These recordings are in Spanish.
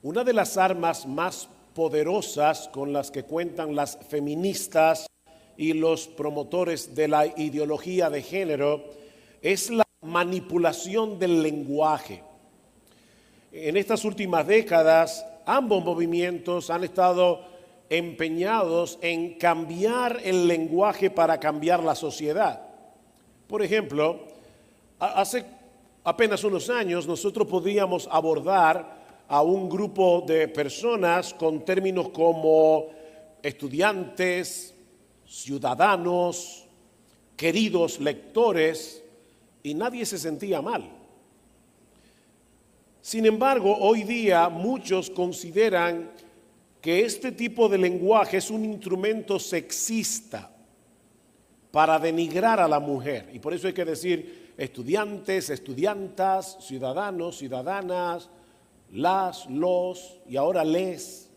Una de las armas más poderosas con las que cuentan las feministas y los promotores de la ideología de género es la manipulación del lenguaje. En estas últimas décadas, ambos movimientos han estado empeñados en cambiar el lenguaje para cambiar la sociedad. Por ejemplo, hace apenas unos años nosotros podíamos abordar a un grupo de personas con términos como estudiantes, ciudadanos, queridos lectores, y nadie se sentía mal. Sin embargo, hoy día muchos consideran que este tipo de lenguaje es un instrumento sexista para denigrar a la mujer. Y por eso hay que decir estudiantes, estudiantas, ciudadanos, ciudadanas, las, los y ahora les.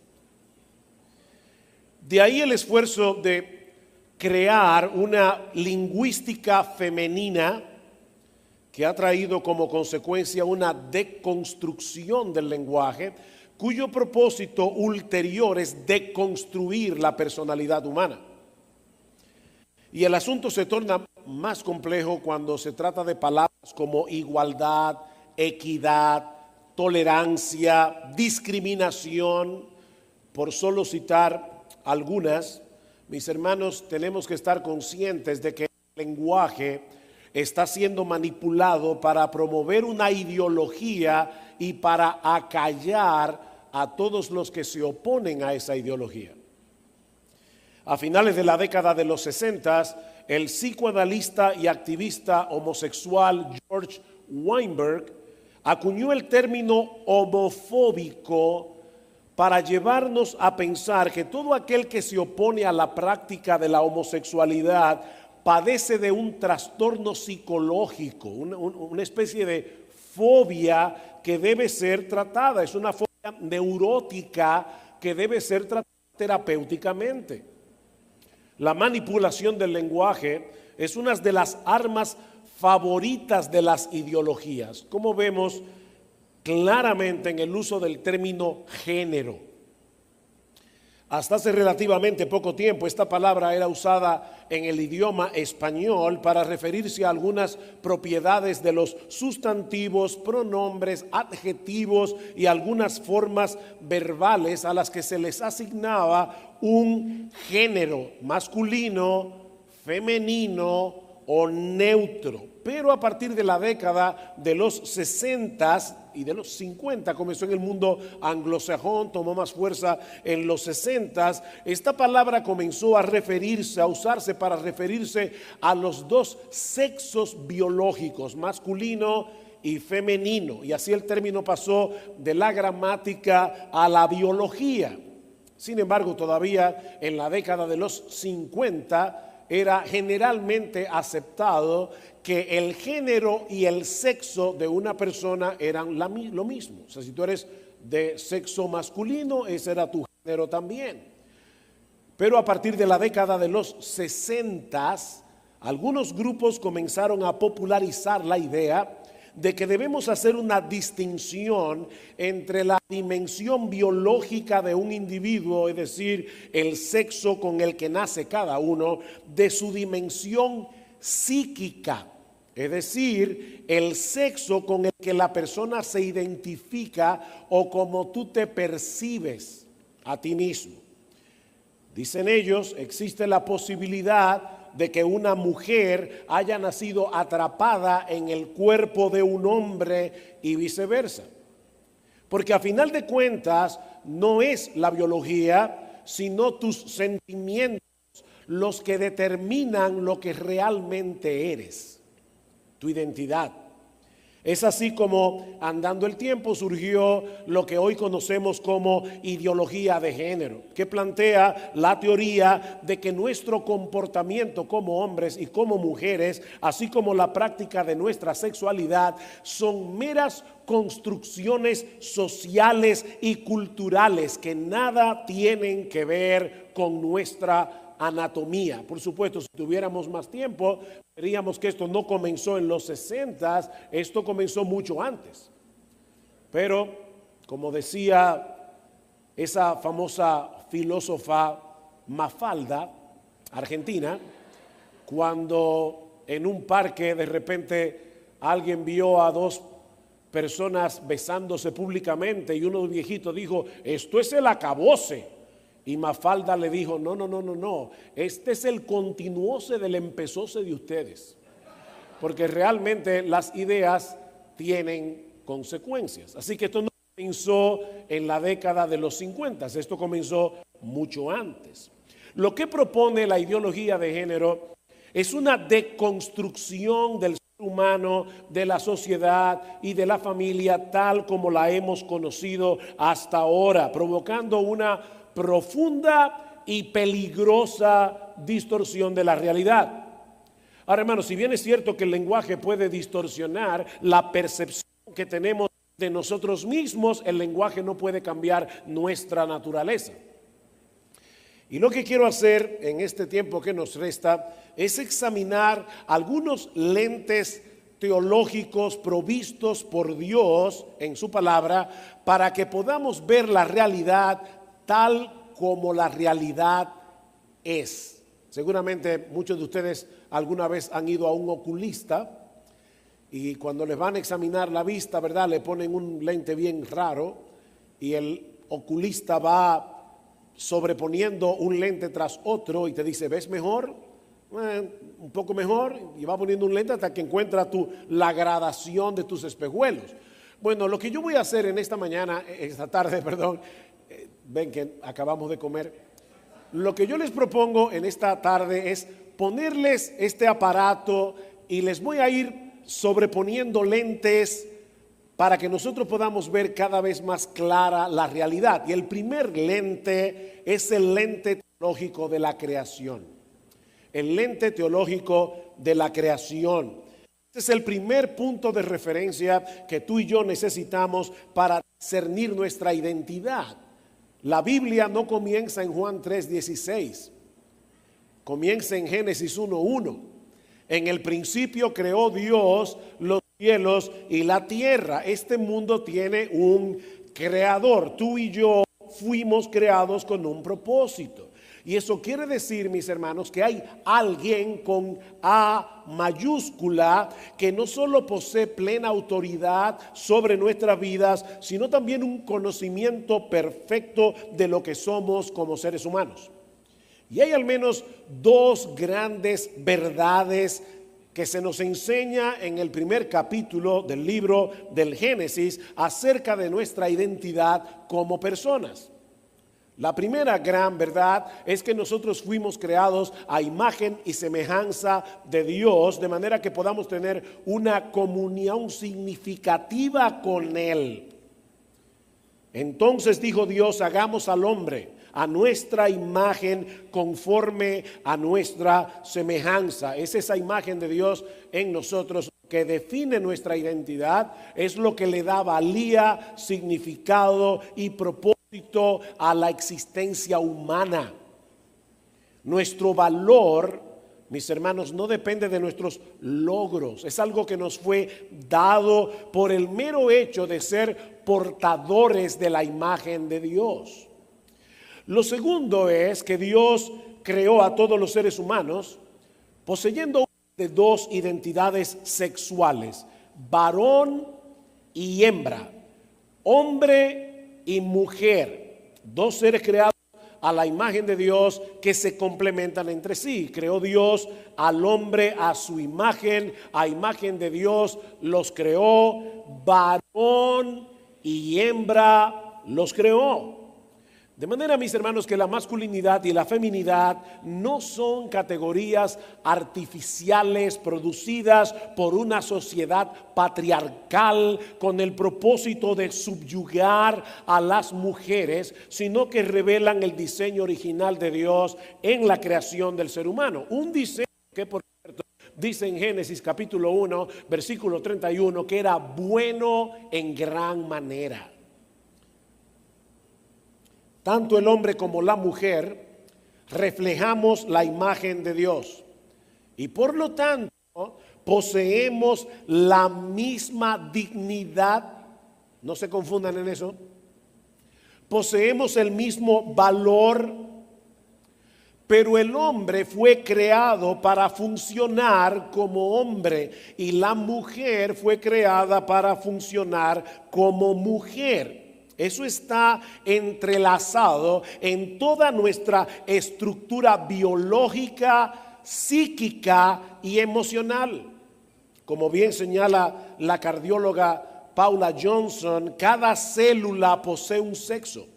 De ahí el esfuerzo de crear una lingüística femenina que ha traído como consecuencia una deconstrucción del lenguaje, cuyo propósito ulterior es deconstruir la personalidad humana. Y el asunto se torna más complejo cuando se trata de palabras como igualdad, equidad, tolerancia, discriminación, por solo citar algunas. Mis hermanos, tenemos que estar conscientes de que el lenguaje está siendo manipulado para promover una ideología y para acallar a todos los que se oponen a esa ideología. A finales de la década de los 60, el psicoanalista y activista homosexual George Weinberg acuñó el término homofóbico para llevarnos a pensar que todo aquel que se opone a la práctica de la homosexualidad padece de un trastorno psicológico, una especie de fobia que debe ser tratada. Es una fobia neurótica que debe ser tratada terapéuticamente. La manipulación del lenguaje es una de las armas favoritas de las ideologías, como vemos claramente en el uso del término género. Hasta hace relativamente poco tiempo esta palabra era usada en el idioma español para referirse a algunas propiedades de los sustantivos, pronombres, adjetivos y algunas formas verbales a las que se les asignaba un género masculino, femenino o neutro. Pero a partir de la década de los 60 y de los 50 comenzó en el mundo anglosajón, tomó más fuerza en los 60. Esta palabra comenzó a referirse, a usarse para referirse a los dos sexos biológicos, masculino y femenino. Y así el término pasó de la gramática a la biología. Sin embargo, todavía en la década de los 50 era generalmente aceptado que el género y el sexo de una persona eran lo mismo. O sea, si tú eres de sexo masculino, ese era tu género también. Pero a partir de la década de los 60, algunos grupos comenzaron a popularizar la idea de que debemos hacer una distinción entre la dimensión biológica de un individuo, es decir, el sexo con el que nace cada uno, de su dimensión psíquica, es decir, el sexo con el que la persona se identifica o como tú te percibes a ti mismo. Dicen ellos, existe la posibilidad de que una mujer haya nacido atrapada en el cuerpo de un hombre y viceversa. Porque a final de cuentas no es la biología, sino tus sentimientos los que determinan lo que realmente eres, tu identidad. Es así como andando el tiempo surgió lo que hoy conocemos como ideología de género, que plantea la teoría de que nuestro comportamiento como hombres y como mujeres, así como la práctica de nuestra sexualidad, son meras construcciones sociales y culturales que nada tienen que ver con nuestra anatomía. Por supuesto, si tuviéramos más tiempo, veríamos que esto no comenzó en los 60, esto comenzó mucho antes. Pero, como decía esa famosa filósofa Mafalda, argentina, cuando en un parque de repente alguien vio a dos personas besándose públicamente y uno viejito dijo, esto es el acabose. Y Mafalda le dijo, no, este es el continuose del empezóse de ustedes. Porque realmente las ideas tienen consecuencias. Así que esto no comenzó en la década de los 50, esto comenzó mucho antes. Lo que propone la ideología de género es una deconstrucción del ser humano, de la sociedad y de la familia tal como la hemos conocido hasta ahora, provocando una profunda y peligrosa distorsión de la realidad. Ahora, hermanos, si bien es cierto que el lenguaje puede distorsionar la percepción que tenemos de nosotros mismos, el lenguaje no puede cambiar nuestra naturaleza. Y lo que quiero hacer en este tiempo que nos resta es examinar algunos lentes teológicos provistos por Dios en su palabra para que podamos ver la realidad tal como la realidad es. Seguramente muchos de ustedes alguna vez han ido a un oculista y cuando les van a examinar la vista, ¿verdad? Le ponen un lente bien raro y el oculista va sobreponiendo un lente tras otro y te dice, ¿ves mejor? Un poco mejor, y va poniendo un lente hasta que encuentra la gradación de tus espejuelos. Bueno, lo que yo voy a hacer en esta tarde, ven que acabamos de comer. Lo que yo les propongo en esta tarde es ponerles este aparato y les voy a ir sobreponiendo lentes para que nosotros podamos ver cada vez más clara la realidad. Y el primer lente es el lente teológico de la creación. El lente teológico de la creación. Este es el primer punto de referencia que tú y yo necesitamos para discernir nuestra identidad. La Biblia no comienza en Juan 3:16, comienza en Génesis 1:1. En el principio creó Dios los cielos y la tierra. Este mundo tiene un creador. Tú y yo fuimos creados con un propósito. Y eso quiere decir, mis hermanos, que hay alguien con A mayúscula que no solo posee plena autoridad sobre nuestras vidas, sino también un conocimiento perfecto de lo que somos como seres humanos. Y hay al menos dos grandes verdades que se nos enseña en el primer capítulo del libro del Génesis acerca de nuestra identidad como personas. La primera gran verdad es que nosotros fuimos creados a imagen y semejanza de Dios, de manera que podamos tener una comunión significativa con Él. Entonces dijo Dios, hagamos al hombre a nuestra imagen conforme a nuestra semejanza. Es esa imagen de Dios en nosotros que define nuestra identidad, es lo que le da valía, significado y propósito a la existencia humana. Nuestro valor, mis hermanos, no depende de nuestros logros. Es algo que nos fue dado por el mero hecho de ser portadores de la imagen de Dios. Lo segundo es que Dios creó a todos los seres humanos poseyendo de dos identidades sexuales, varón y hembra, hombre y mujer, dos seres creados a la imagen de Dios que se complementan entre sí. Creó Dios al hombre a su imagen, a imagen de Dios los creó, varón y hembra los creó. De manera, mis hermanos, que la masculinidad y la feminidad no son categorías artificiales producidas por una sociedad patriarcal con el propósito de subyugar a las mujeres, sino que revelan el diseño original de Dios en la creación del ser humano. Un diseño que, por cierto, dice en Génesis capítulo 1, versículo 31, que era bueno en gran manera. Tanto el hombre como la mujer reflejamos la imagen de Dios y por lo tanto poseemos la misma dignidad. No se confundan en eso. poseemos el mismo valor, pero el hombre fue creado para funcionar como hombre y la mujer fue creada para funcionar como mujer. Eso está entrelazado en toda nuestra estructura biológica, psíquica y emocional. Como bien señala la cardióloga Paula Johnson, cada célula posee un sexo.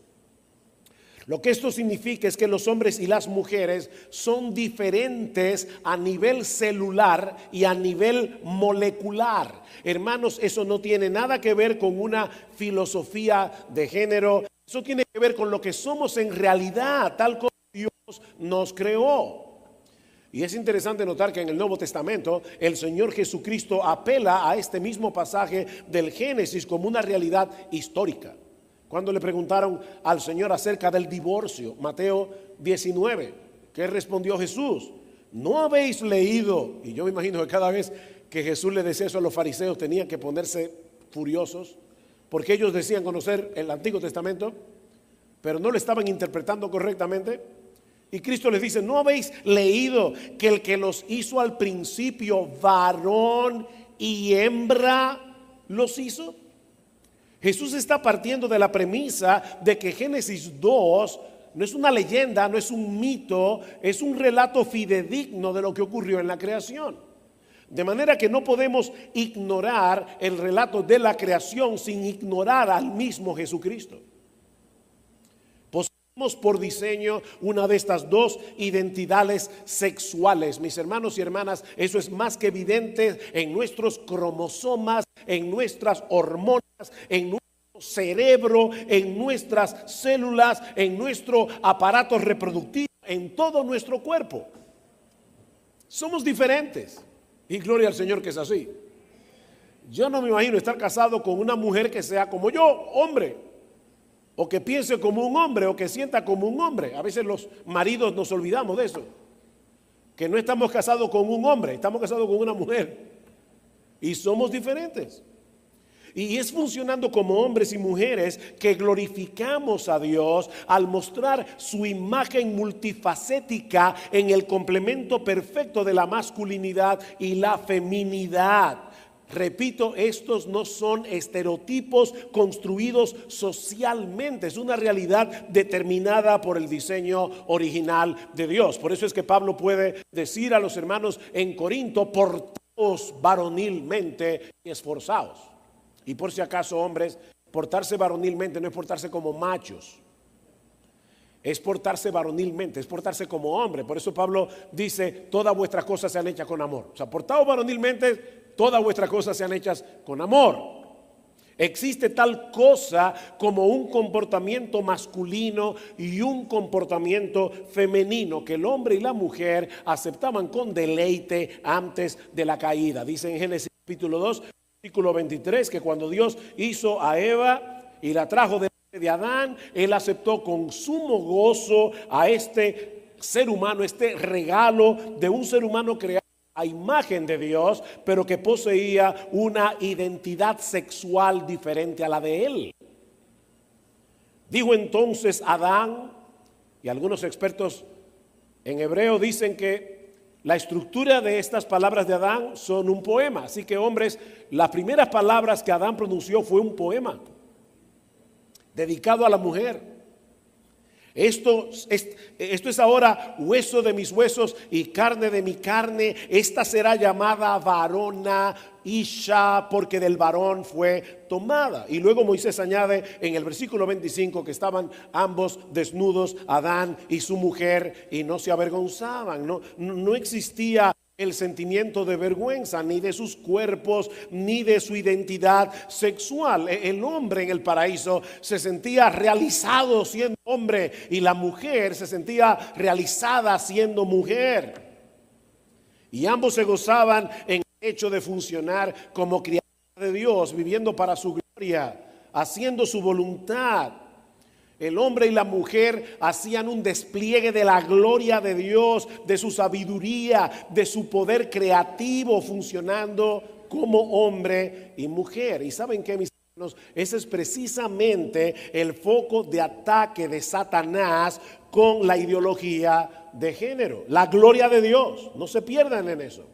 Lo que esto significa es que los hombres y las mujeres son diferentes a nivel celular y a nivel molecular. Hermanos, eso no tiene nada que ver con una filosofía de género. Eso tiene que ver con lo que somos en realidad, tal como Dios nos creó. Y es interesante notar que en el Nuevo Testamento el Señor Jesucristo apela a este mismo pasaje del Génesis como una realidad histórica. Cuando le preguntaron al Señor acerca del divorcio, Mateo 19, ¿qué respondió Jesús? ¿No habéis leído? Y yo me imagino que cada vez que Jesús le decía eso a los fariseos tenían que ponerse furiosos, porque ellos decían conocer el Antiguo Testamento, pero no lo estaban interpretando correctamente. Y Cristo les dice, ¿no habéis leído que el que los hizo al principio, varón y hembra, los hizo? Jesús está partiendo de la premisa de que Génesis 2 no es una leyenda, no es un mito, es un relato fidedigno de lo que ocurrió en la creación. De manera que no podemos ignorar el relato de la creación sin ignorar al mismo Jesucristo. Poseemos por diseño una de estas dos identidades sexuales. Mis hermanos y hermanas, eso es más que evidente en nuestros cromosomas, en nuestras hormonas, en nuestro cerebro, en nuestras células, en nuestro aparato reproductivo, en todo nuestro cuerpo. Somos diferentes y gloria al Señor que es así. Yo no me imagino estar casado con una mujer que sea como yo, hombre, o que piense como un hombre, o que sienta como un hombre. A veces los maridos nos olvidamos de eso, que no estamos casados con un hombre, estamos casados con una mujer y somos diferentes. Y es funcionando como hombres y mujeres que glorificamos a Dios al mostrar su imagen multifacética en el complemento perfecto de la masculinidad y la feminidad. Repito, estos no son estereotipos construidos socialmente, es una realidad determinada por el diseño original de Dios. Por eso es que Pablo puede decir a los hermanos en Corinto, portaos varonilmente y esforzaos. Y por si acaso, hombres, portarse varonilmente no es portarse como machos, es portarse varonilmente, es portarse como hombre. Por eso Pablo dice, todas vuestras cosas sean hechas con amor. O sea, portaos varonilmente, todas vuestras cosas sean hechas con amor. Existe tal cosa como un comportamiento masculino y un comportamiento femenino que el hombre y la mujer aceptaban con deleite antes de la caída. Dice en Génesis capítulo 2, versículo 23, que cuando Dios hizo a Eva y la trajo de Adán, Él aceptó con sumo gozo a este ser humano, este regalo de un ser humano creado a imagen de Dios, pero que poseía una identidad sexual diferente a la de él. Dijo entonces Adán, y algunos expertos en hebreo dicen que la estructura de estas palabras de Adán son un poema. Así que, hombres, las primeras palabras que Adán pronunció fue un poema dedicado a la mujer. Esto es ahora hueso de mis huesos y carne de mi carne. Esta será llamada varona, Isha, porque del varón fue tomada. Y luego Moisés añade en el versículo 25 que estaban ambos desnudos, Adán y su mujer, y no se avergonzaban. No existía el sentimiento de vergüenza, ni de sus cuerpos, ni de su identidad sexual. El hombre en el paraíso se sentía realizado siendo hombre y la mujer se sentía realizada siendo mujer. Y ambos se gozaban en el hecho de funcionar como criaturas de Dios, viviendo para su gloria, haciendo su voluntad. El hombre y la mujer hacían un despliegue de la gloria de Dios, de su sabiduría, de su poder creativo, funcionando como hombre y mujer. ¿Y saben qué, mis Ese es precisamente el foco de ataque de Satanás con la ideología de género. La gloria de Dios, no se pierdan en eso.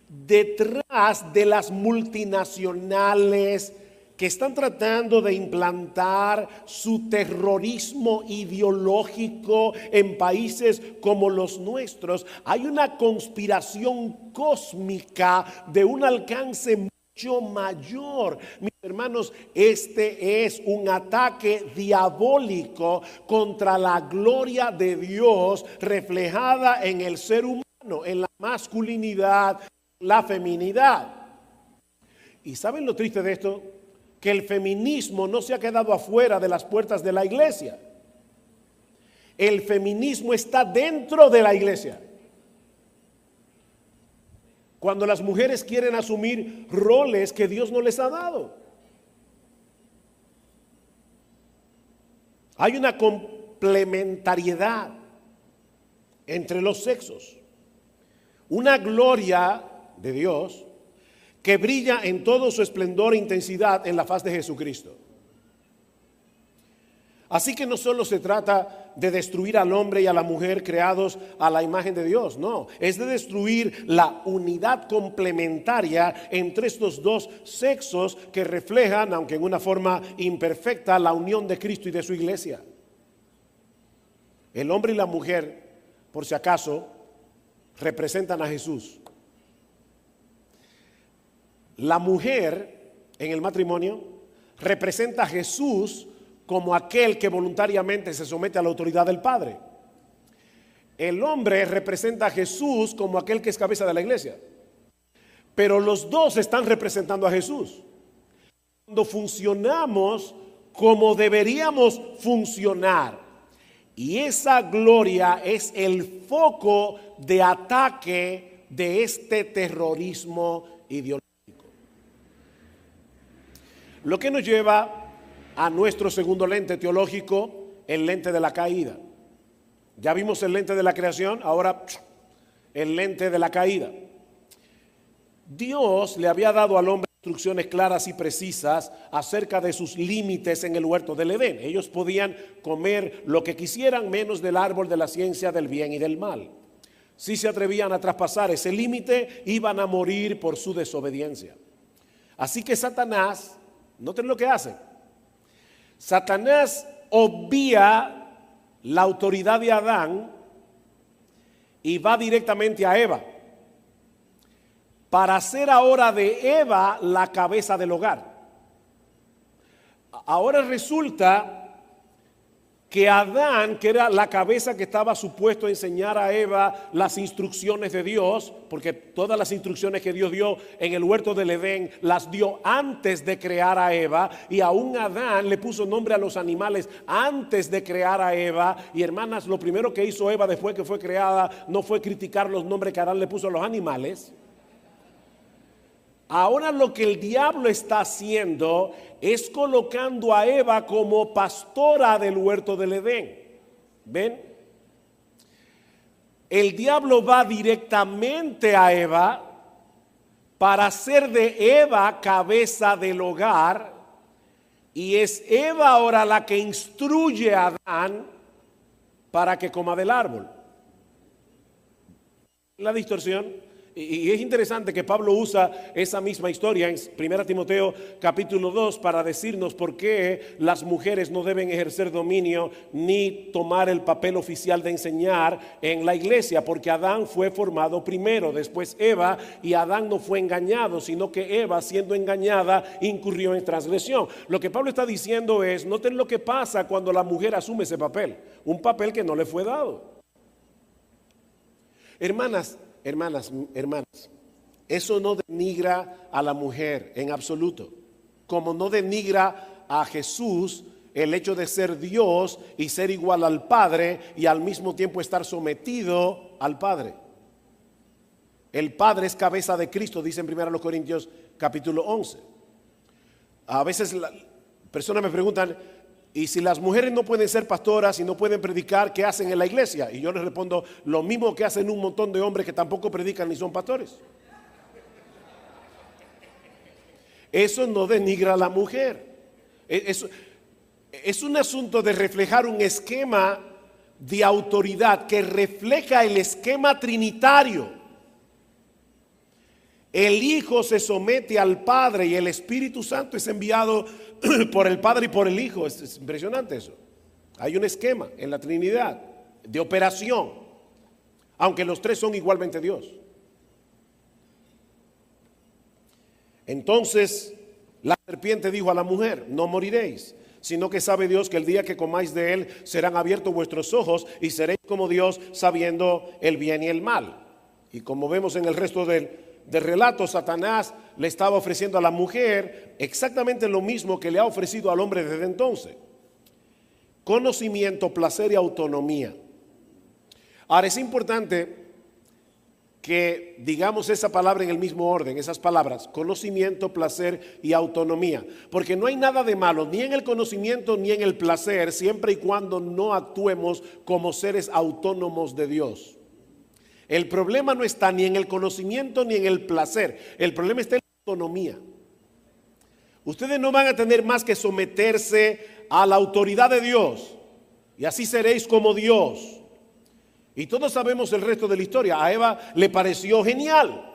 Detrás de las multinacionales que están tratando de implantar su terrorismo ideológico en países como los nuestros, hay una conspiración cósmica de un alcance mucho mayor. Mis hermanos, este es un ataque diabólico contra la gloria de Dios reflejada en el ser humano, en la masculinidad, la feminidad. ¿Y saben lo triste de esto? Que el feminismo no se ha quedado afuera de las puertas de la iglesia. El feminismo está dentro de la iglesia. Cuando las mujeres quieren asumir roles que Dios no les ha dado. Hay una complementariedad entre los sexos. Una gloria de Dios que brilla en todo su esplendor e intensidad en la faz de Jesucristo. Así que no solo se trata de destruir al hombre y a la mujer creados a la imagen de Dios, no, es de destruir la unidad complementaria entre estos dos sexos que reflejan, aunque en una forma imperfecta, la unión de Cristo y de su iglesia. El hombre y la mujer, por si acaso, representan a Jesús. La mujer en el matrimonio representa a Jesús como aquel que voluntariamente se somete a la autoridad del Padre. El hombre representa a Jesús como aquel que es cabeza de la iglesia. Pero los dos están representando a Jesús. Cuando funcionamos como deberíamos funcionar, y esa gloria es el foco de ataque de este terrorismo ideológico. Lo que nos lleva a nuestro segundo lente teológico, el lente de la caída. Ya vimos el lente de la creación, ahora el lente de la caída. Dios le había dado al hombre instrucciones claras y precisas acerca de sus límites en el huerto del Edén. Ellos podían comer lo que quisieran menos del árbol de la ciencia del bien y del mal. Si se atrevían a traspasar ese límite, iban a morir por su desobediencia. Así que Satanás, noten lo que hace. Satanás obvia la autoridad de Adán y va directamente a Eva para hacer ahora de Eva la cabeza del hogar. Ahora resulta que Adán, que era la cabeza que estaba supuesto a enseñar a Eva las instrucciones de Dios, porque todas las instrucciones que Dios dio en el huerto del Edén las dio antes de crear a Eva, y aún Adán le puso nombre a los animales antes de crear a Eva. Y hermanas, lo primero que hizo Eva después que fue creada no fue criticar los nombres que Adán le puso a los animales. Ahora lo que el diablo está haciendo es colocando a Eva como pastora del huerto del Edén. ¿Ven? El diablo va directamente a Eva para hacer de Eva cabeza del hogar, y es Eva ahora la que instruye a Adán para que coma del árbol. La distorsión. Y es interesante que Pablo usa esa misma historia en 1 Timoteo capítulo 2 para decirnos por qué las mujeres no deben ejercer dominio ni tomar el papel oficial de enseñar en la iglesia, porque Adán fue formado primero, después Eva, y Adán no fue engañado, sino que Eva, siendo engañada, incurrió en transgresión. Lo que Pablo está diciendo es, noten lo que pasa cuando la mujer asume ese papel, un papel que no le fue dado. Hermanas, eso no denigra a la mujer en absoluto, como no denigra a Jesús el hecho de ser Dios y ser igual al Padre y al mismo tiempo estar sometido al Padre. El Padre es cabeza de Cristo, dice en 1 Corintios capítulo 11. A veces personas me preguntan, ¿y si las mujeres no pueden ser pastoras y no pueden predicar, qué hacen en la iglesia? Y yo les respondo, lo mismo que hacen un montón de hombres que tampoco predican ni son pastores. eso no denigra a la mujer. Es un asunto de reflejar un esquema de autoridad que refleja el esquema trinitario. El Hijo se somete al Padre y el Espíritu Santo es enviado por el Padre y por el Hijo. Es impresionante eso. Hay un esquema en la Trinidad de operación, aunque los tres son igualmente Dios. Entonces la serpiente dijo a la mujer: no moriréis, sino que sabe Dios que el día que comáis de él serán abiertos vuestros ojos y seréis como Dios, sabiendo el bien y el mal. Y como vemos en el resto del relato, Satanás le estaba ofreciendo a la mujer exactamente lo mismo que le ha ofrecido al hombre desde entonces: conocimiento, placer y autonomía. Ahora es importante que digamos esa palabra en el mismo orden, esas palabras: conocimiento, placer y autonomía, porque no hay nada de malo ni en el conocimiento ni en el placer, siempre y cuando no actuemos como seres autónomos de Dios. El problema no está ni en el conocimiento ni en el placer, el problema está en la autonomía. Ustedes no van a tener más que someterse a la autoridad de Dios y así seréis como Dios. Y todos sabemos el resto de la historia. A Eva le pareció genial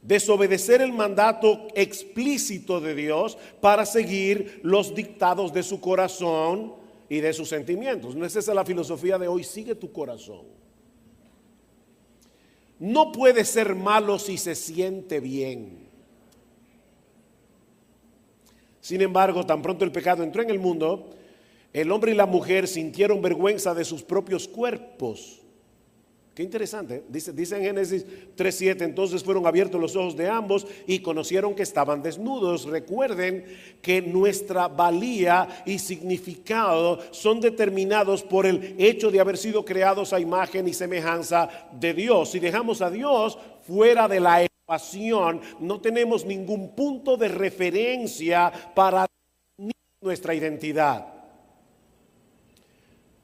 desobedecer el mandato explícito de Dios para seguir los dictados de su corazón y de sus sentimientos. ¿No es esa la filosofía de hoy? Sigue tu corazón. No puede ser malo si se siente bien. Sin embargo, tan pronto el pecado entró en el mundo, el hombre y la mujer sintieron vergüenza de sus propios cuerpos. Qué interesante. Dice en Génesis 3:7: entonces fueron abiertos los ojos de ambos y conocieron que estaban desnudos. Recuerden que nuestra valía y significado son determinados por el hecho de haber sido creados a imagen y semejanza de Dios. Si dejamos a Dios fuera de la ecuación, no tenemos ningún punto de referencia para definir nuestra identidad.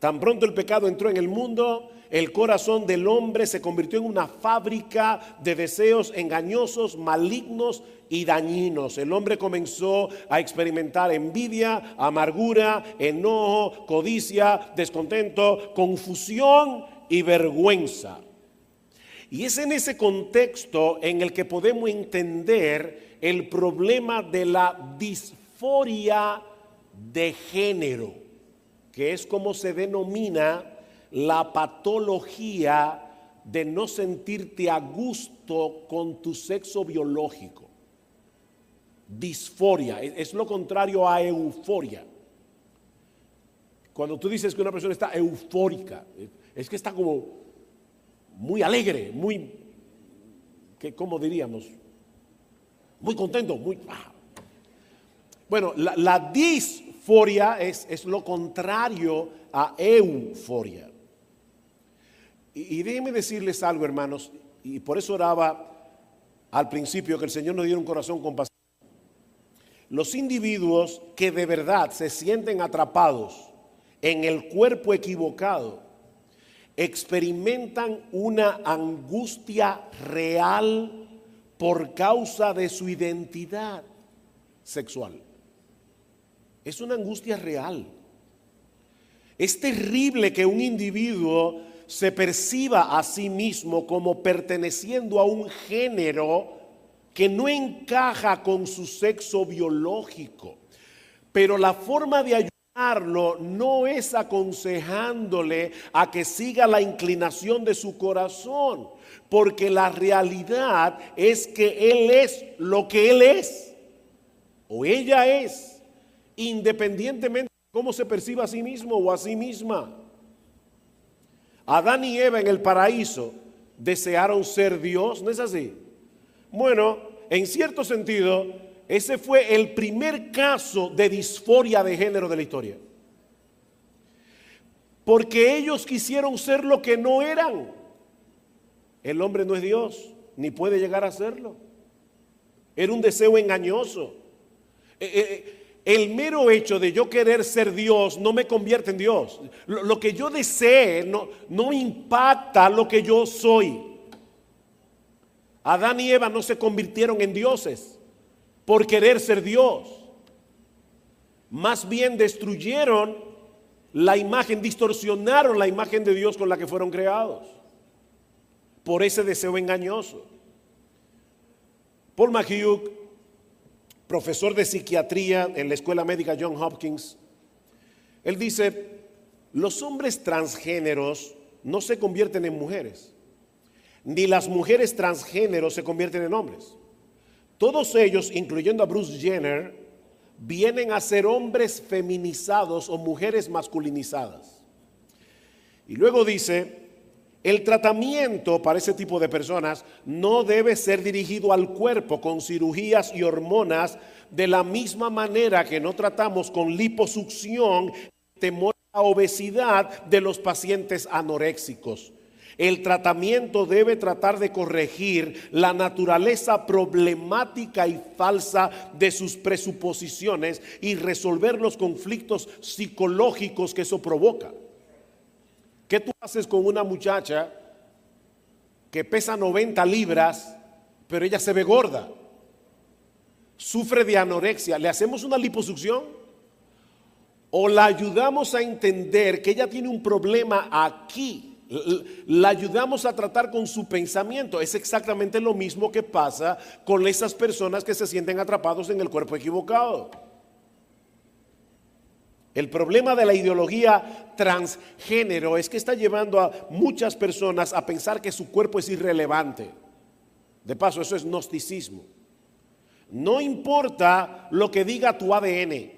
Tan pronto el pecado entró en el mundo, el corazón del hombre se convirtió en una fábrica de deseos engañosos, malignos y dañinos. El hombre comenzó a experimentar envidia, amargura, enojo, codicia, descontento, confusión y vergüenza. Y es en ese contexto en el que podemos entender el problema de la disforia de género, que es como se denomina la patología de no sentirte a gusto con tu sexo biológico. Disforia es lo contrario a euforia. Cuando tú dices que una persona está eufórica, es que está como muy alegre, muy, ¿cómo diríamos? Muy contento, muy... Bueno, la disforia es lo contrario a euforia. Y déjenme decirles algo, hermanos, y por eso oraba al principio que el Señor nos diera un corazón compasivo. Los individuos que de verdad se sienten atrapados en el cuerpo equivocado experimentan una angustia real por causa de su identidad sexual. Es una angustia real. Es terrible que un individuo se perciba a sí mismo como perteneciendo a un género que no encaja con su sexo biológico. Pero la forma de ayudarlo no es aconsejándole a que siga la inclinación de su corazón, porque la realidad es que él es lo que él es, o ella es, independientemente de cómo se perciba a sí mismo o a sí misma. Adán y Eva en el paraíso desearon ser Dios, ¿no es así? Bueno, en cierto sentido, ese fue el primer caso de disforia de género de la historia. Porque ellos quisieron ser lo que no eran. El hombre no es Dios, ni puede llegar a serlo. Era un deseo engañoso. El mero hecho de yo querer ser Dios no me convierte en Dios. Lo que yo desee no impacta lo que yo soy. Adán y Eva no se convirtieron en dioses. por querer ser Dios. Más bien destruyeron la imagen, distorsionaron la imagen de Dios con la que fueron creados, por ese deseo engañoso. Paul McHugh, profesor de psiquiatría en la Escuela Médica Johns Hopkins, él dice: los hombres transgéneros no se convierten en mujeres, ni las mujeres transgéneros se convierten en hombres. Todos ellos, incluyendo a Bruce Jenner, vienen a ser hombres feminizados o mujeres masculinizadas. Y luego dice: el tratamiento para ese tipo de personas no debe ser dirigido al cuerpo con cirugías y hormonas, de la misma manera que no tratamos con liposucción temor a la obesidad de los pacientes anoréxicos. El tratamiento debe tratar de corregir la naturaleza problemática y falsa de sus presuposiciones y resolver los conflictos psicológicos que eso provoca. ¿Qué tú haces con una muchacha que pesa 90 libras, pero ella se ve gorda? Sufre de anorexia. ¿Le hacemos una liposucción? ¿O la ayudamos a entender que ella tiene un problema aquí? La ayudamos a tratar con su pensamiento. Es exactamente lo mismo que pasa con esas personas que se sienten atrapados en el cuerpo equivocado. El problema de la ideología transgénero es que está llevando a muchas personas a pensar que su cuerpo es irrelevante. De paso, eso es gnosticismo. No importa lo que diga tu ADN,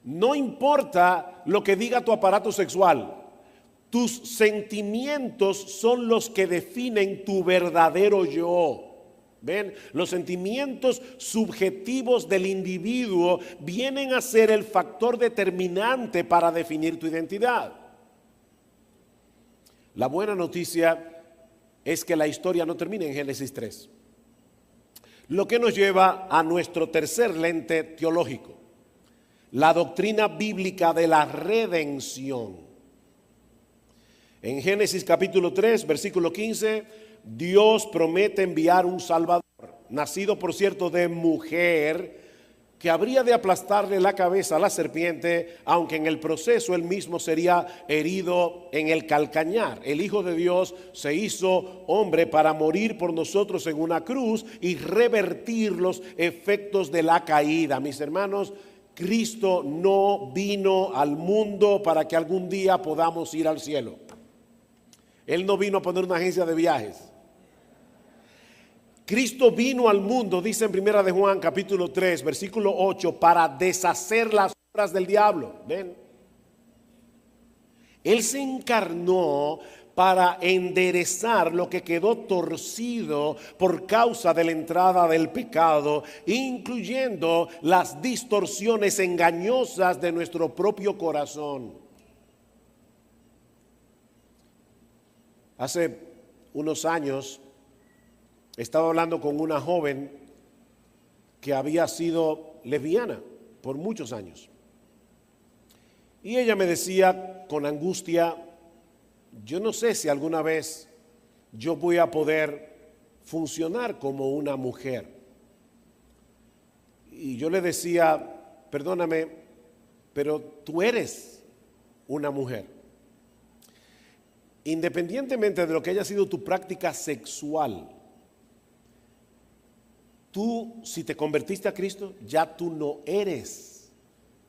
no importa lo que diga tu aparato sexual. Tus sentimientos son los que definen tu verdadero yo. ¿Ven? Los sentimientos subjetivos del individuo vienen a ser el factor determinante para definir tu identidad. La buena noticia es que la historia no termina en Génesis 3. Lo que nos lleva a nuestro tercer lente teológico, la doctrina bíblica de la redención. En Génesis capítulo 3, versículo 15, Dios promete enviar un Salvador, nacido por cierto de mujer, que habría de aplastarle la cabeza a la serpiente, aunque en el proceso él mismo sería herido en el calcañar. El Hijo de Dios se hizo hombre para morir por nosotros en una cruz y revertir los efectos de la caída. Mis hermanos, Cristo no vino al mundo para que algún día podamos ir al cielo. Él no vino a poner una agencia de viajes. Cristo vino al mundo, dice en Primera de Juan capítulo 3, versículo 8, para deshacer las obras del diablo. ¿Ven? Él se encarnó para enderezar lo que quedó torcido por causa de la entrada del pecado, incluyendo las distorsiones engañosas de nuestro propio corazón. Hace unos años estaba hablando con una joven que había sido lesbiana por muchos años. Y ella me decía con angustia: yo no sé si alguna vez yo voy a poder funcionar como una mujer. Y yo le decía: perdóname, pero tú eres una mujer. Independientemente de lo que haya sido tu práctica sexual, tú, si te convertiste a Cristo, ya tú no eres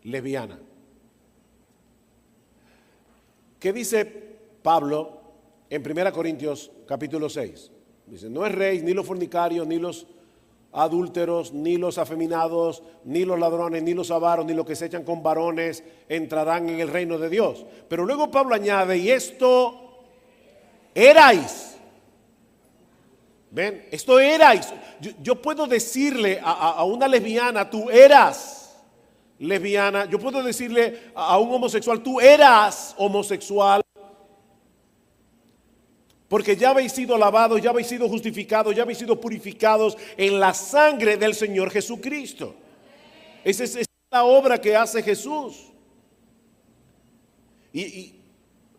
lesbiana. ¿Qué dice Pablo en 1 Corintios capítulo 6? Dice: no es rey, ni los fornicarios, ni los adúlteros, ni los afeminados, ni los ladrones, ni los avaros, ni los que se echan con varones entrarán en el reino de Dios. Pero luego Pablo añade: y esto erais. ¿Ven? Esto erais. Yo puedo decirle a una lesbiana: tú eras lesbiana. Yo puedo decirle a un homosexual: tú eras homosexual. Porque ya habéis sido lavados, ya habéis sido justificados, ya habéis sido purificados en la sangre del Señor Jesucristo. Esa es la obra que hace Jesús. Y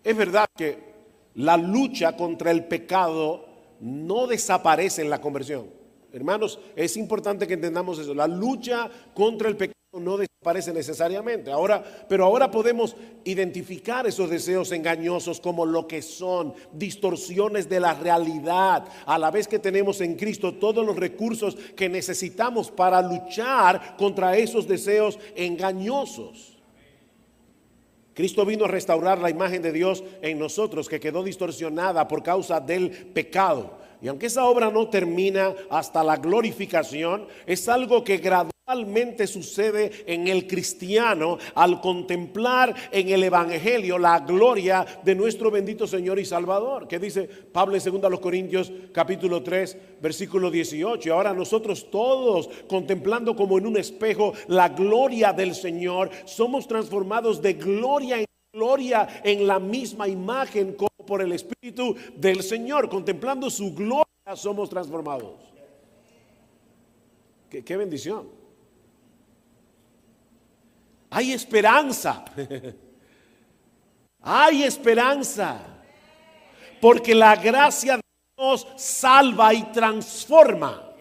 es verdad que la lucha contra el pecado no desaparece en la conversión. Hermanos, es importante que entendamos eso. La lucha contra el pecado no desaparece necesariamente. Pero ahora podemos identificar esos deseos engañosos como lo que son, distorsiones de la realidad, a la vez que tenemos en Cristo todos los recursos que necesitamos para luchar contra esos deseos engañosos. Cristo vino a restaurar la imagen de Dios en nosotros, que quedó distorsionada por causa del pecado. Y aunque esa obra no termina hasta la glorificación, es algo que gradualmente sucede en el cristiano al contemplar en el evangelio la gloria de nuestro bendito Señor y Salvador. Que dice Pablo en 2 Corintios capítulo 3 versículo 18. Y ahora nosotros todos, contemplando como en un espejo la gloria del Señor, somos transformados de gloria en gloria en la misma imagen como por el Espíritu del Señor. Contemplando su gloria somos transformados. Qué bendición. Hay esperanza. Hay esperanza. Porque la gracia de Dios salva y transforma.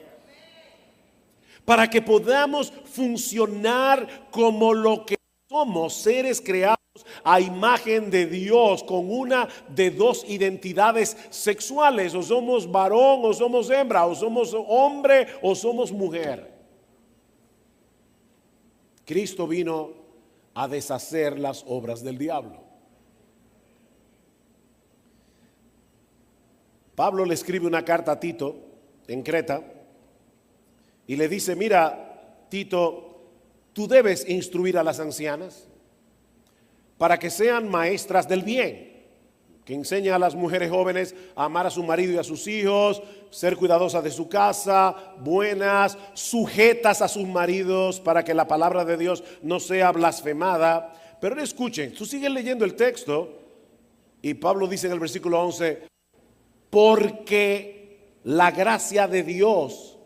Para que podamos funcionar como lo que somos, seres creados a imagen de Dios, con una de dos identidades sexuales: o somos varón o somos hembra, o somos hombre o somos mujer. Cristo vino a deshacer las obras del diablo. Pablo le escribe una carta a Tito en Creta y le dice: mira, Tito, tú debes instruir a las ancianas para que sean maestras del bien, que enseñen a las mujeres jóvenes a amar a su marido y a sus hijos, ser cuidadosas de su casa, buenas, sujetas a sus maridos, para que la palabra de Dios no sea blasfemada. Pero escuchen, tú sigues leyendo el texto y Pablo dice en el versículo 11: porque la gracia de Dios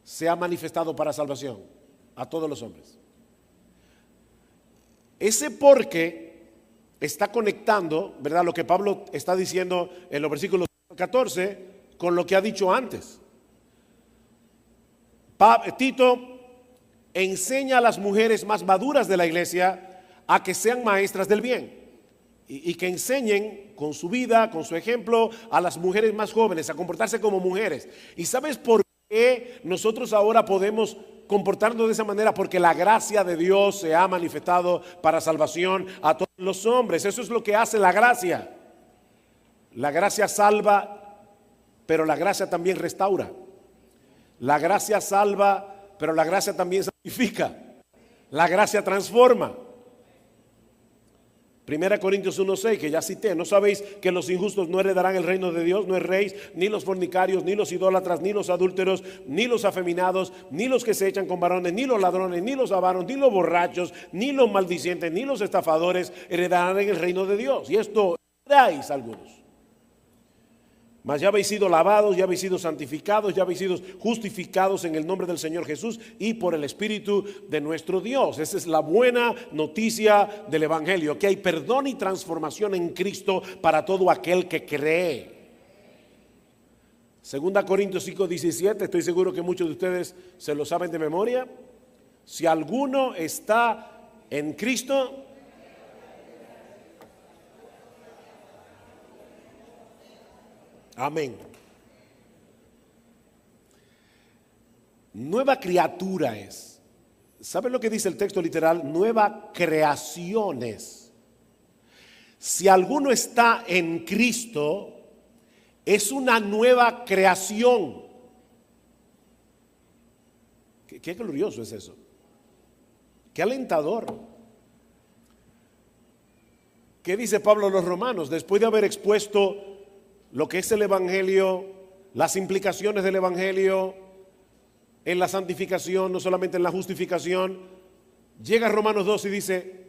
se ha manifestado para salvación a todos los hombres. Ese porque está conectando, ¿verdad?, lo que Pablo está diciendo en los versículos 14 con lo que ha dicho antes. Tito enseña a las mujeres más maduras de la iglesia a que sean maestras del bien y que enseñen con su vida, con su ejemplo, a las mujeres más jóvenes a comportarse como mujeres. ¿Y sabes por qué nosotros ahora podemos comportarnos de esa manera? Porque la gracia de Dios se ha manifestado para salvación a todos los hombres. Eso es lo que hace la gracia. La gracia salva, pero la gracia también restaura. La gracia salva, pero la gracia también santifica. La gracia transforma. 1 Corintios 1:6, que ya cité: ¿no sabéis que los injustos no heredarán el reino de Dios? No erréis, ni los fornicarios, ni los idólatras, ni los adúlteros, ni los afeminados, ni los que se echan con varones, ni los ladrones, ni los avaros, ni los borrachos, ni los maldicientes, ni los estafadores heredarán el reino de Dios. Y esto heredáis algunos. Mas ya habéis sido lavados, ya habéis sido santificados, ya habéis sido justificados en el nombre del Señor Jesús y por el Espíritu de nuestro Dios. Esa es la buena noticia del Evangelio, que hay perdón y transformación en Cristo para todo aquel que cree. 2 Corintios 5:17, estoy seguro que muchos de ustedes se lo saben de memoria. Si alguno está en Cristo, amén. Nueva criatura es. ¿Saben lo que dice el texto literal? Nueva creación es. Si alguno está en Cristo, es una nueva creación. Qué glorioso es eso. Qué alentador. ¿Qué dice Pablo a los romanos? Después de haber expuesto lo que es el Evangelio, las implicaciones del Evangelio en la santificación, no solamente en la justificación, llega a Romanos 2 y dice: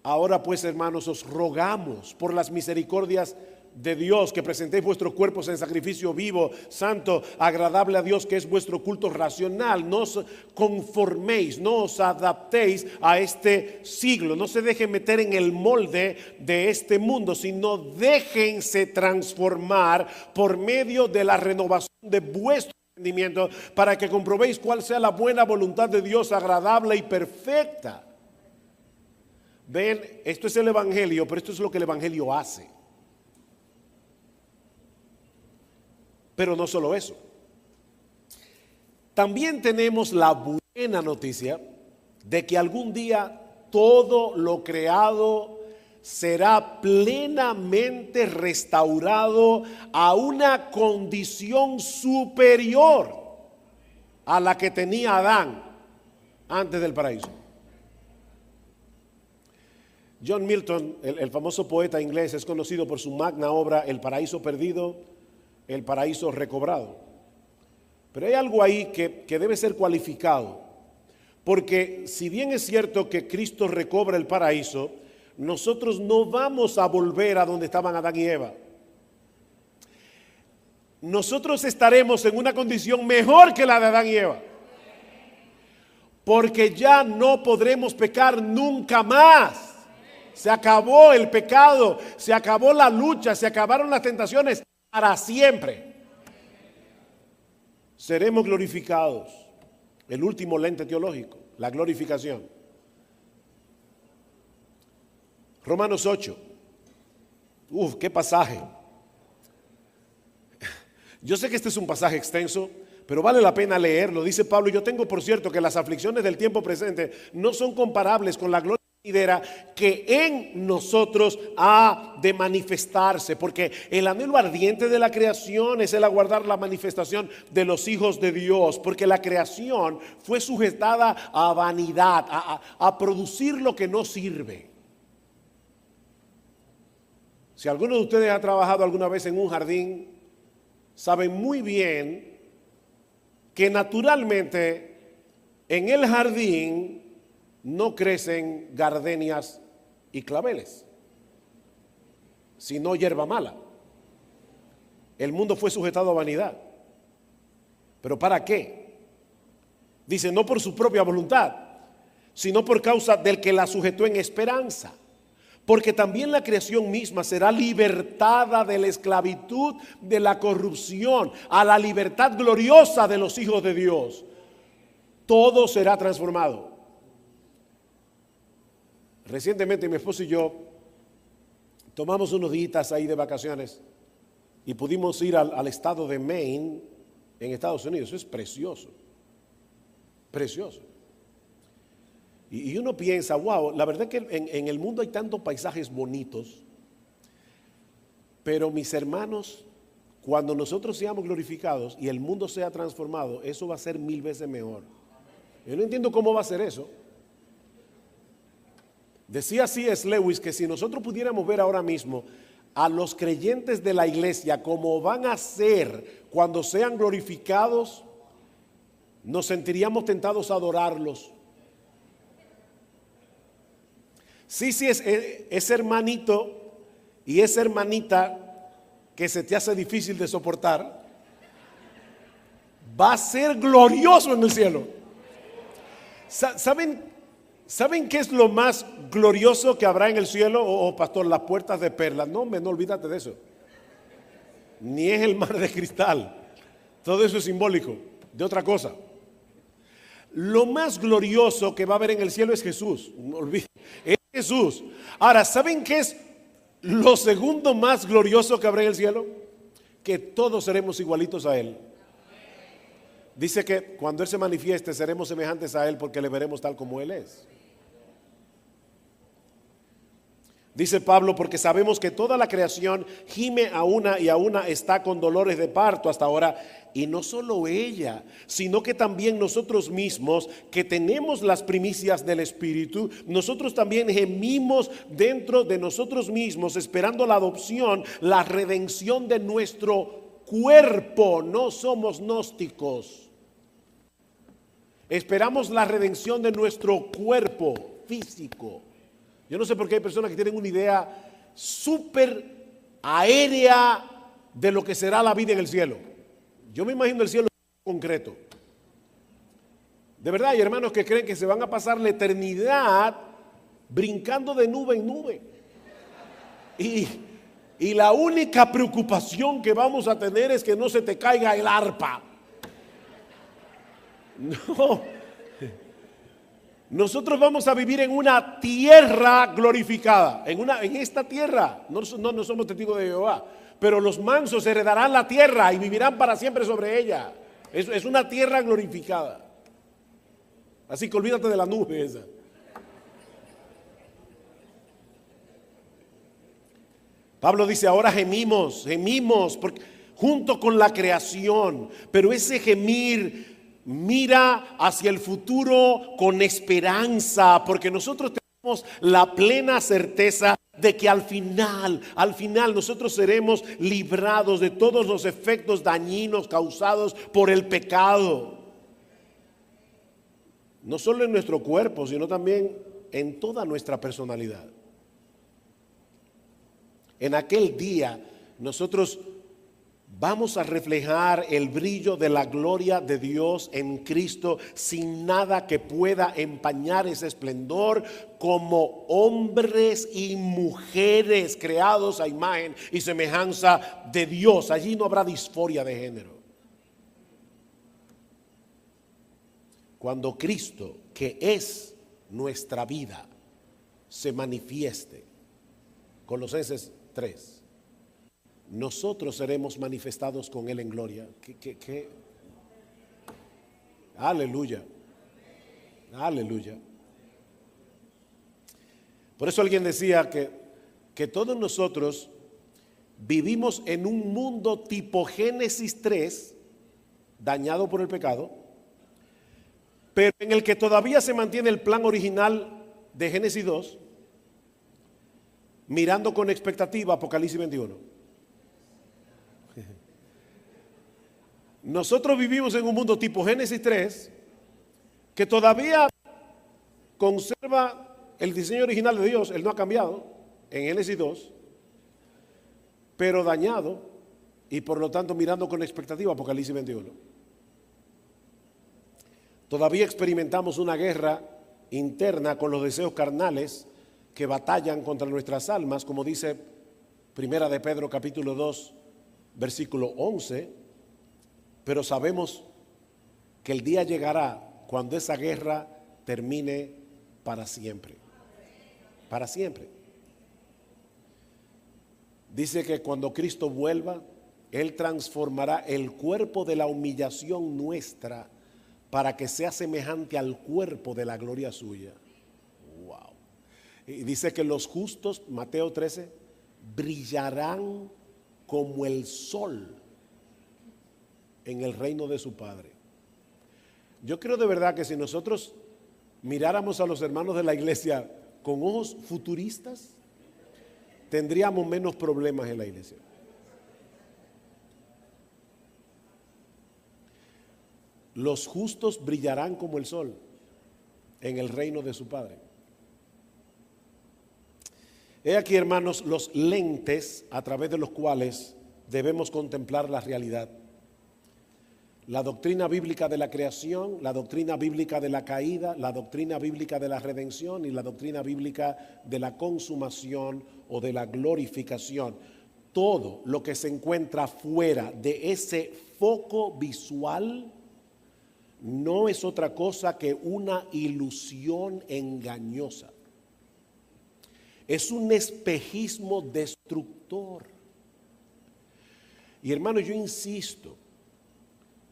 ahora pues, hermanos, os rogamos por las misericordias de Dios que presentéis vuestros cuerpos en sacrificio vivo, santo, agradable a Dios, que es vuestro culto racional. No os conforméis, no os adaptéis a este siglo, no se dejen meter en el molde de este mundo, sino déjense transformar por medio de la renovación de vuestro entendimiento, para que comprobéis cuál sea la buena voluntad de Dios, agradable y perfecta. Ven, esto es el Evangelio, pero esto es lo que el Evangelio hace. Pero no solo eso. También tenemos la buena noticia de que algún día todo lo creado será plenamente restaurado a una condición superior a la que tenía Adán antes del paraíso. John Milton, el famoso poeta inglés, es conocido por su magna obra El paraíso perdido, el paraíso recobrado. Pero hay algo ahí que debe ser cualificado, porque si bien es cierto que Cristo recobra el paraíso, nosotros no vamos a volver a donde estaban Adán y Eva. Nosotros estaremos en una condición mejor que la de Adán y Eva, porque ya no podremos pecar nunca más. Se acabó el pecado, se acabó la lucha, se acabaron las tentaciones para siempre. Seremos glorificados. El último lente teológico, la glorificación. Romanos 8. Qué pasaje. Yo sé que este es un pasaje extenso, pero vale la pena leerlo. Dice Pablo: yo tengo por cierto que las aflicciones del tiempo presente no son comparables con la gloria que en nosotros ha de manifestarse, porque el anhelo ardiente de la creación es el aguardar la manifestación de los hijos de Dios, porque la creación fue sujetada a vanidad, a producir lo que no sirve. Si alguno de ustedes ha trabajado alguna vez en un jardín, saben muy bien que naturalmente en el jardín no crecen gardenias y claveles, sino hierba mala. El mundo fue sujetado a vanidad. ¿Pero para qué? Dice, no por su propia voluntad, sino por causa del que la sujetó en esperanza. Porque también la creación misma será libertada de la esclavitud de la corrupción a la libertad gloriosa de los hijos de Dios. Todo será transformado. Recientemente mi esposo y yo tomamos unos días ahí de vacaciones y pudimos ir al estado de Maine en Estados Unidos. Eso es precioso, precioso. Y uno piensa, wow, la verdad que en el mundo hay tantos paisajes bonitos, pero mis hermanos, cuando nosotros seamos glorificados y el mundo sea transformado, eso va a ser 1000 veces mejor. Yo no entiendo cómo va a ser eso. Decía C.S. Lewis que si nosotros pudiéramos ver ahora mismo a los creyentes de la iglesia como van a ser cuando sean glorificados, nos sentiríamos tentados a adorarlos. Sí, ese hermanito y esa hermanita que se te hace difícil de soportar, va a ser glorioso en el cielo. ¿Saben qué es lo más glorioso que habrá en el cielo? Pastor, las puertas de perlas. No, no olvídate de eso. Ni es el mar de cristal. Todo eso es simbólico de otra cosa. Lo más glorioso que va a haber en el cielo es Jesús. No olviden, es Jesús. Ahora, ¿saben qué es lo segundo más glorioso que habrá en el cielo? Que todos seremos igualitos a Él. Dice que cuando Él se manifieste seremos semejantes a Él porque le veremos tal como Él es. Dice Pablo, porque sabemos que toda la creación gime a una y a una está con dolores de parto hasta ahora. Y no solo ella, sino que también nosotros mismos, que tenemos las primicias del Espíritu, nosotros también gemimos dentro de nosotros mismos, esperando la adopción, la redención de nuestro cuerpo. No somos gnósticos. Esperamos la redención de nuestro cuerpo físico. Yo no sé por qué hay personas que tienen una idea súper aérea de lo que será la vida en el cielo. Yo me imagino el cielo concreto. De verdad hay hermanos que creen que se van a pasar la eternidad brincando de nube en nube. Y la única preocupación que vamos a tener es que no se te caiga el arpa. No. Nosotros vamos a vivir en una tierra glorificada, en esta tierra. No somos testigos de Jehová, pero los mansos heredarán la tierra y vivirán para siempre sobre ella. Es una tierra glorificada. Así que olvídate de la nube esa. Pablo dice, ahora gemimos porque, junto con la creación, pero ese gemir mira hacia el futuro con esperanza, porque nosotros tenemos la plena certeza de que al final nosotros seremos librados de todos los efectos dañinos causados por el pecado. No solo en nuestro cuerpo, sino también en toda nuestra personalidad. En aquel día nosotros vamos a reflejar el brillo de la gloria de Dios en Cristo sin nada que pueda empañar ese esplendor, como hombres y mujeres creados a imagen y semejanza de Dios. Allí no habrá disforia de género. Cuando Cristo, que es nuestra vida, se manifieste. Colosenses 3. Nosotros seremos manifestados con Él en gloria. ¿Qué? Aleluya. Aleluya. Por eso alguien decía que todos nosotros vivimos en un mundo tipo Génesis 3, dañado por el pecado, pero en el que todavía se mantiene el plan original de Génesis 2, mirando con expectativa Apocalipsis 21. Nosotros vivimos en un mundo tipo Génesis 3 que todavía conserva el diseño original de Dios. Él no ha cambiado en Génesis 2, pero dañado, y por lo tanto mirando con expectativa Apocalipsis 21. Todavía experimentamos una guerra interna con los deseos carnales que batallan contra nuestras almas, como dice Primera de Pedro capítulo 2 versículo 11, pero sabemos que el día llegará cuando esa guerra termine para siempre. Para siempre. Dice que cuando Cristo vuelva, Él transformará el cuerpo de la humillación nuestra para que sea semejante al cuerpo de la gloria suya. Wow. Y dice que los justos, Mateo 13, brillarán como el sol en el reino de su Padre. Yo creo de verdad que si nosotros miráramos a los hermanos de la iglesia con ojos futuristas, tendríamos menos problemas en la iglesia. Los justos brillarán como el sol en el reino de su Padre. He aquí, hermanos, los lentes a través de los cuales debemos contemplar la realidad. La doctrina bíblica de la creación, la doctrina bíblica de la caída, la doctrina bíblica de la redención y la doctrina bíblica de la consumación o de la glorificación. Todo lo que se encuentra fuera de ese foco visual no es otra cosa que una ilusión engañosa. Es un espejismo destructor. Y hermano, yo insisto,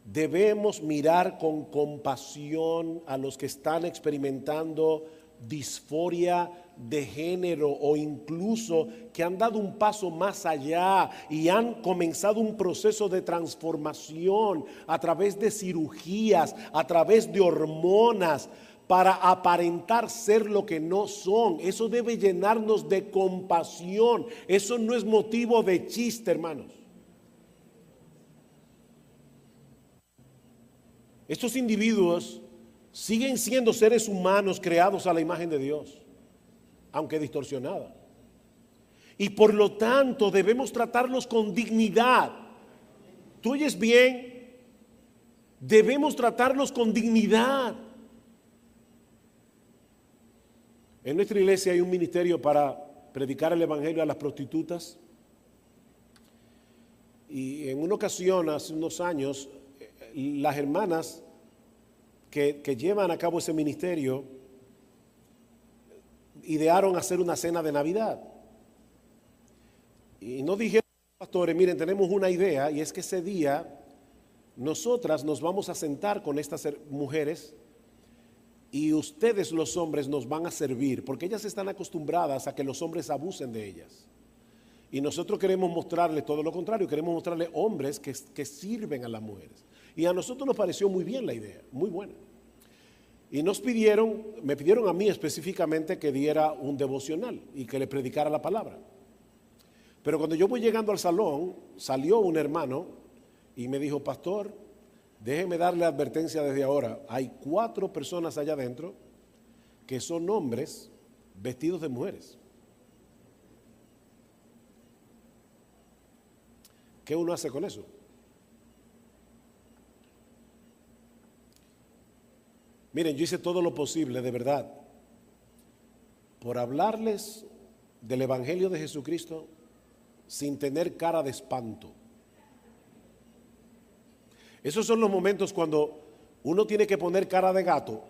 debemos mirar con compasión a los que están experimentando disforia de género o incluso que han dado un paso más allá y han comenzado un proceso de transformación a través de cirugías, a través de hormonas, para aparentar ser lo que no son. Eso debe llenarnos de compasión. Eso no es motivo de chiste, hermanos. Estos individuos siguen siendo seres humanos creados a la imagen de Dios, aunque distorsionada. Y por lo tanto debemos tratarlos con dignidad. ¿Tú oyes bien? Debemos tratarlos con dignidad. En nuestra iglesia hay un ministerio para predicar el evangelio a las prostitutas. Y en una ocasión, hace unos años, las hermanas que llevan a cabo ese ministerio idearon hacer una cena de Navidad. Y no dijeron, pastores, miren, tenemos una idea, y es que ese día nosotras nos vamos a sentar con estas mujeres y ustedes los hombres nos van a servir, porque ellas están acostumbradas a que los hombres abusen de ellas. Y nosotros queremos mostrarles todo lo contrario, queremos mostrarles hombres que sirven a las mujeres. Y a nosotros nos pareció muy bien la idea, muy buena. Y me pidieron a mí específicamente que diera un devocional y que le predicara la palabra. Pero cuando yo voy llegando al salón, salió un hermano y me dijo, pastor, déjeme darle advertencia desde ahora. Hay 4 personas allá adentro que son hombres vestidos de mujeres. ¿Qué uno hace con eso? Miren, yo hice todo lo posible, de verdad, por hablarles del Evangelio de Jesucristo sin tener cara de espanto. Esos son los momentos cuando uno tiene que poner cara de gato.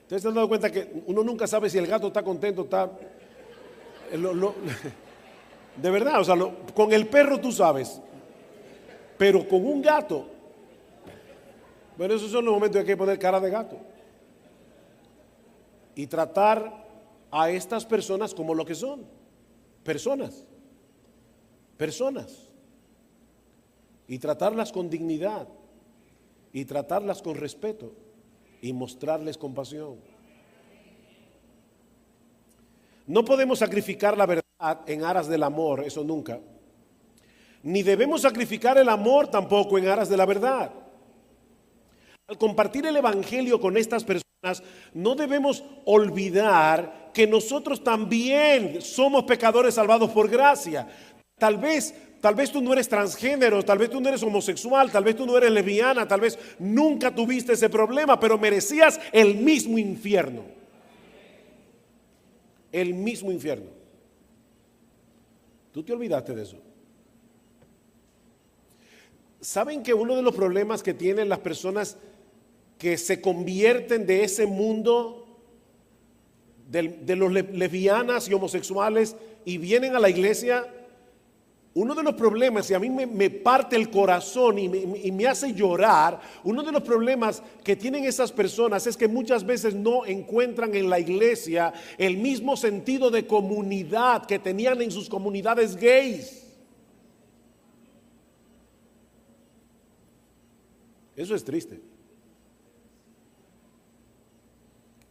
¿Ustedes se han dado cuenta que uno nunca sabe si el gato está contento, de verdad, o sea, con el perro tú sabes, pero con un gato, bueno, esos son los momentos en que hay que poner cara de gato y tratar a estas personas como lo que son, personas, y tratarlas con dignidad y tratarlas con respeto y mostrarles compasión. No podemos sacrificar la verdad en aras del amor, eso nunca. Ni debemos sacrificar el amor tampoco en aras de la verdad. Al compartir el Evangelio con estas personas, no debemos olvidar que nosotros también somos pecadores salvados por gracia. Tal vez tú no eres transgénero, tal vez tú no eres homosexual, tal vez tú no eres lesbiana, tal vez nunca tuviste ese problema, pero merecías el mismo infierno. El mismo infierno. ¿Tú te olvidaste de eso? ¿Saben que uno de los problemas que tienen las personas que se convierten de ese mundo de los lesbianas y homosexuales y vienen a la iglesia? Uno de los problemas, y a mí me parte el corazón y me hace llorar, uno de los problemas que tienen esas personas es que muchas veces no encuentran en la iglesia el mismo sentido de comunidad que tenían en sus comunidades gays. Eso es triste.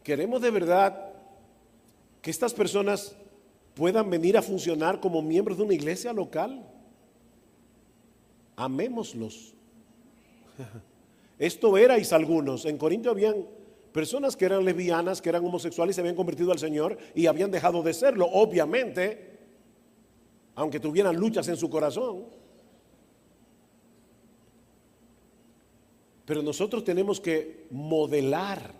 Queremos de verdad que estas personas puedan venir a funcionar como miembros de una iglesia local. Amémoslos. Esto erais algunos. En Corinto habían personas que eran lesbianas, que eran homosexuales y se habían convertido al Señor y habían dejado de serlo, obviamente, aunque tuvieran luchas en su corazón. Pero nosotros tenemos que modelar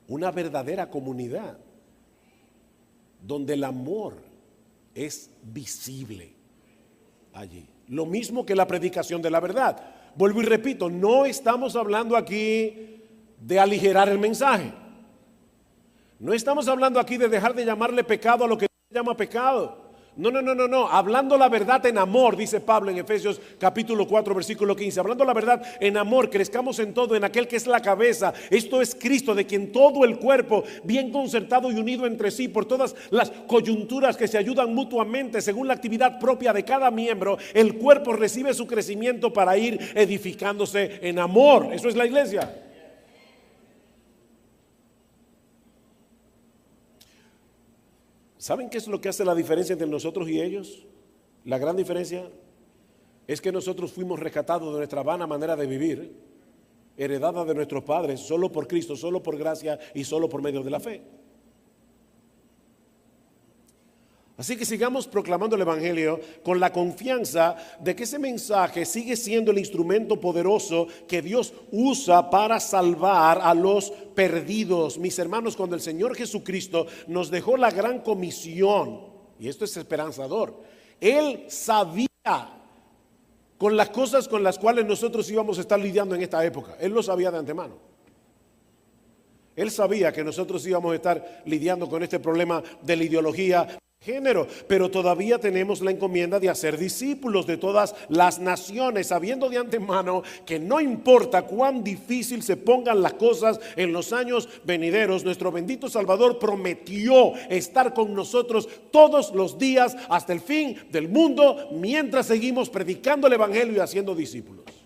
una verdadera comunidad donde el amor es visible allí. Lo mismo que la predicación de la verdad. Vuelvo y repito, no estamos hablando aquí de aligerar el mensaje. No estamos hablando aquí de dejar de llamarle pecado a lo que se llama pecado. No. Hablando la verdad en amor, dice Pablo en Efesios capítulo 4, versículo 15. Hablando la verdad en amor, crezcamos en todo, en aquel que es la cabeza. Esto es Cristo, de quien todo el cuerpo, bien concertado y unido entre sí, por todas las coyunturas que se ayudan mutuamente, según la actividad propia de cada miembro, el cuerpo recibe su crecimiento para ir edificándose en amor. Eso es la iglesia. ¿Saben qué es lo que hace la diferencia entre nosotros y ellos? La gran diferencia es que nosotros fuimos rescatados de nuestra vana manera de vivir, heredada de nuestros padres, solo por Cristo, solo por gracia y solo por medio de la fe. Así que sigamos proclamando el Evangelio con la confianza de que ese mensaje sigue siendo el instrumento poderoso que Dios usa para salvar a los perdidos. Mis hermanos, cuando el Señor Jesucristo nos dejó la gran comisión, y esto es esperanzador, Él sabía con las cosas con las cuales nosotros íbamos a estar lidiando en esta época. Él lo sabía de antemano. Él sabía que nosotros íbamos a estar lidiando con este problema de la ideología de género, pero todavía tenemos la encomienda de hacer discípulos de todas las naciones, sabiendo de antemano que no importa cuán difícil se pongan las cosas en los años venideros, nuestro bendito Salvador prometió estar con nosotros todos los días hasta el fin del mundo, mientras seguimos predicando el evangelio y haciendo discípulos.